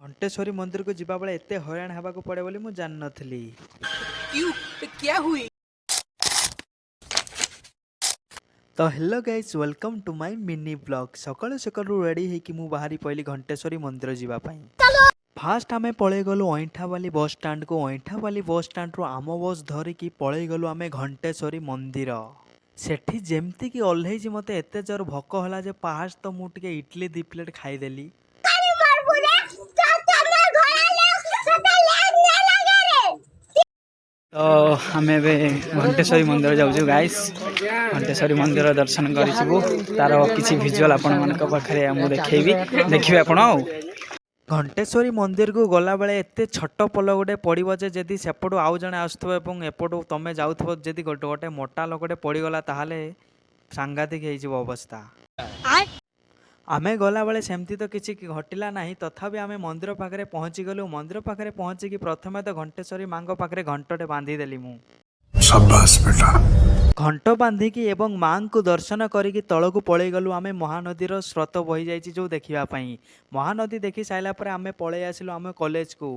घंटेश्वरी मंदिर को जीवा बेले एते हैरान हेबा को पड़े बोली मु जान नथली। क्यों? क्या हुई? तो hello guys, welcome to my mini blog. सकाळु सकाळु रेडी हेकि मु बाहरी पइली घंटेश्वरी मंदिर जीवा पई। फास्ट आमे पळे गलु ओइठावाली बस स्टैंड को। ओइठावाली बस स्टैंड रो आम बस धरिकी पळे गलु आमे घंटेश्वरी मंदिर। सेठी जेमती कि ओल्हेजी मते एते जोर भोक होला जे फास्ट तो मु टिके इडली 2 प्लेट खाइदेली। तो आम घंटेश्वरी मंदिर जाऊँ गाइस। घंटेश्वरी मंदिर दर्शन करूँ, तार किसी भिजुआल आपण पाखे मुझे देखी देखिए आपण। घंटेश्वरी मंदिर को गला बेले एते छोट पोल गोटे पड़ो जे जदि सेपटू आउ जड़े आसुव एपटू तुम जाऊव जदि गोटे मोटा लोकटे पड़गला ताहले सांघातिक हो अवस्था। आमे गला बेले सेमती तो किसी घटिला नहीं, तथापि आमे मंदिर पाखे पहुँची गलु। मंदिर पाखे पहुँचिकी प्रथमे तो घंटेश्वरी माँ पाखे घंटटे बांधीदेली मु। घंट बांधिकी एवं माँ को दर्शन करिकी तलकू पळेई गलु। आमे महानदीर स्रोत बही जाइछि जो देखिबा पई। महानदी देखि साइला परे आमे पळेई आसिलु आमे कॉलेज को।